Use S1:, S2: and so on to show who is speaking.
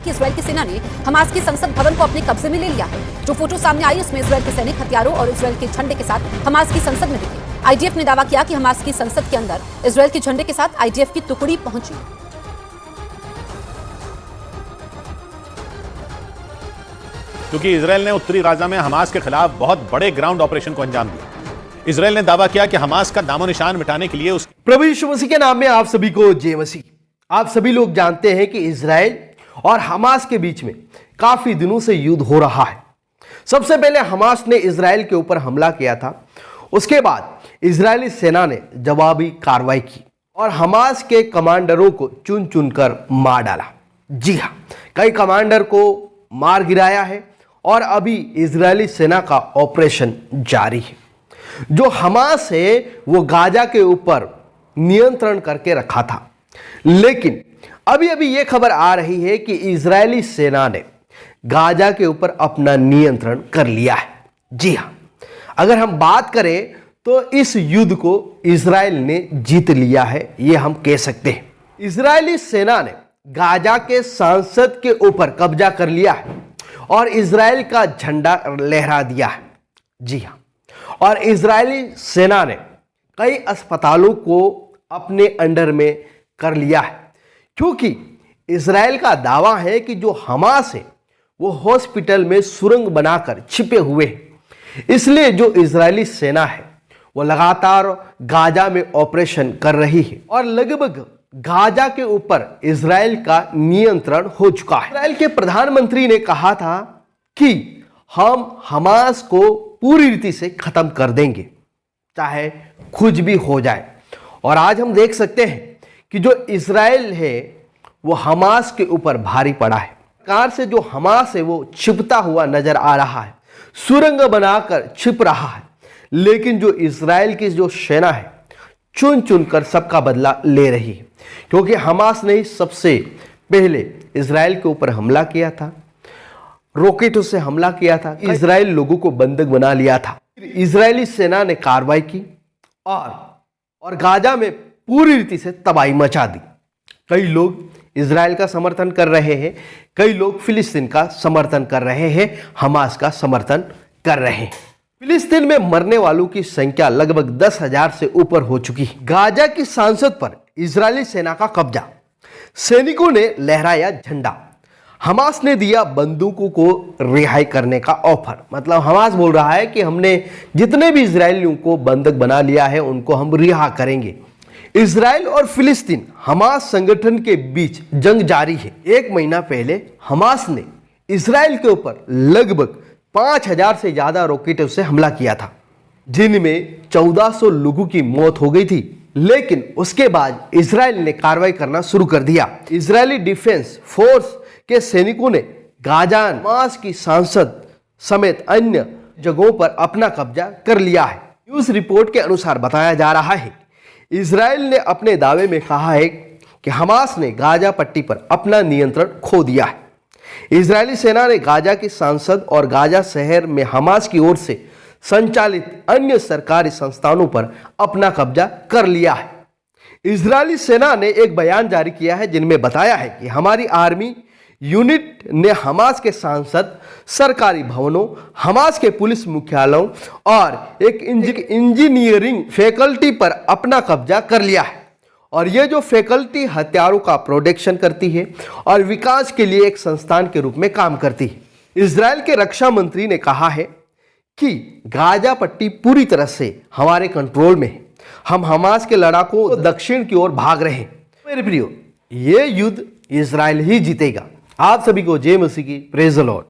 S1: कि इजरायल की सेना ने हमास की संसद भवन को अपने कब्जे में ले लिया है। जो फोटो सामने आई उसमें इजरायल के सैनिक हथियारों और इजरायल के झंडे के साथ हमास की संसद में दिखे। आईडीएफ ने दावा किया कि हमास की संसद के अंदर इजरायल के झंडे के साथ आईडीएफ की टुकड़ी पहुंची।
S2: क्योंकि इजरायल ने उत्तरी गाजा में हमास के खिलाफ बहुत बड़े ग्राउंड ऑपरेशन को अंजाम दिया। इजरायल ने दावा किया कि हमास का नामो निशान मिटाने के लिए उस
S3: प्रभु यीशु मसीह के नाम में आप सभी को जय मसीह। आप सभी लोग जानते हैं कि इजरायल और हमास के बीच में काफी दिनों से युद्ध हो रहा है। सबसे पहले हमास ने इजरायल के ऊपर हमला किया था, उसके बाद इजरायली सेना ने जवाबी कार्रवाई की और हमास के कमांडरों को चुन चुनकर मार डाला। जी हां, कई कमांडर को मार गिराया है और अभी इजरायली सेना का ऑपरेशन जारी है। जो हमास है वो गाजा के ऊपर नियंत्रण करके रखा था, लेकिन अभी अभी ये खबर आ रही है कि इजरायली सेना ने गाजा के ऊपर अपना नियंत्रण कर लिया है। जी हां, अगर हम बात करें तो इस युद्ध को इजरायल ने जीत लिया है, ये हम कह सकते हैं। इजरायली सेना ने गाजा के सांसद के ऊपर कब्जा कर लिया है और इजरायल का झंडा लहरा दिया है। जी हां, और इजरायली सेना ने कई अस्पतालों को अपने अंडर में कर लिया है, क्योंकि इजरायल का दावा है कि जो हमास है वो हॉस्पिटल में सुरंग बनाकर छिपे हुए हैं। इसलिए जो इजरायली सेना है वो लगातार गाजा में ऑपरेशन कर रही है और लगभग गाजा के ऊपर इजरायल का नियंत्रण हो चुका है। इजरायल के प्रधानमंत्री ने कहा था कि हम हमास को पूरी रीति से खत्म कर देंगे, चाहे कुछ भी हो जाए। और आज हम देख सकते हैं कि जो इजरायल है वो हमास के ऊपर भारी पड़ा है। कार से जो हमास है वो छिपता हुआ नजर आ रहा है, सुरंग बनाकर छिप रहा है, लेकिन जो इजरायल की जो सेना है चुन चुनकर सबका बदला ले रही है, क्योंकि हमास ने सबसे पहले इजरायल के ऊपर हमला किया था, रॉकेटों से हमला किया था, इजरायल लोगों को बंधक बना लिया था। इजरायली सेना ने कार्रवाई की और गाजा में पूरी रीति से तबाही मचा दी। कई लोग इजरायल का समर्थन कर रहे हैं, कई लोग फिलिस्तीन का समर्थन कर रहे हैं, हमास का समर्थन कर रहे हैं। फिलिस्तीन में मरने वालों की संख्या लगभग 10,000 से ऊपर हो चुकी है। गाजा की सांसद पर इजरायली सेना का कब्जा, सैनिकों ने लहराया झंडा, हमास ने दिया बंदूकों को रिहाई करने का ऑफर। मतलब हमास बोल रहा है कि हमने जितने भी इजरायलियों को बंधक बना लिया है उनको हम रिहा करेंगे। इजरायल और फिलिस्तीन हमास संगठन के बीच जंग जारी है। एक महीना पहले हमास ने इजरायल के ऊपर लगभग 5,000 से ज्यादा रॉकेटों से हमला किया था, जिनमें 1400 लोगों की मौत हो गई थी। लेकिन उसके बाद इजरायल ने कार्रवाई करना शुरू कर दिया। इजरायली डिफेंस फोर्स के सैनिकों ने गाजा, हमास की सांसद समेत अन्य जगहों पर अपना कब्जा कर लिया है। न्यूज रिपोर्ट के अनुसार बताया जा रहा है इजरायल ने अपने दावे में कहा है कि हमास ने गाजा पट्टी पर अपना नियंत्रण खो दिया है। इजरायली सेना ने गाजा की सांसद और गाजा शहर में हमास की ओर से संचालित अन्य सरकारी संस्थानों पर अपना कब्जा कर लिया है। इजरायली सेना ने एक बयान जारी किया है जिनमें बताया है कि हमारी आर्मी यूनिट ने हमास के सांसद, सरकारी भवनों, हमास के पुलिस मुख्यालयों और एक इंजीनियरिंग फैकल्टी पर अपना कब्जा कर लिया है। और यह जो फैकल्टी हथियारों का प्रोडक्शन करती है और विकास के लिए एक संस्थान के रूप में काम करती है। इजरायल के रक्षा मंत्री ने कहा है कि गाजा पट्टी पूरी तरह से हमारे कंट्रोल में है। हम हमास के लड़ाकों दक्षिण की ओर भाग रहे हैं। मेरे प्रियो, ये युद्ध इजरायल ही जीतेगा। आप सभी को जय मसीह की, प्रेज द लॉर्ड।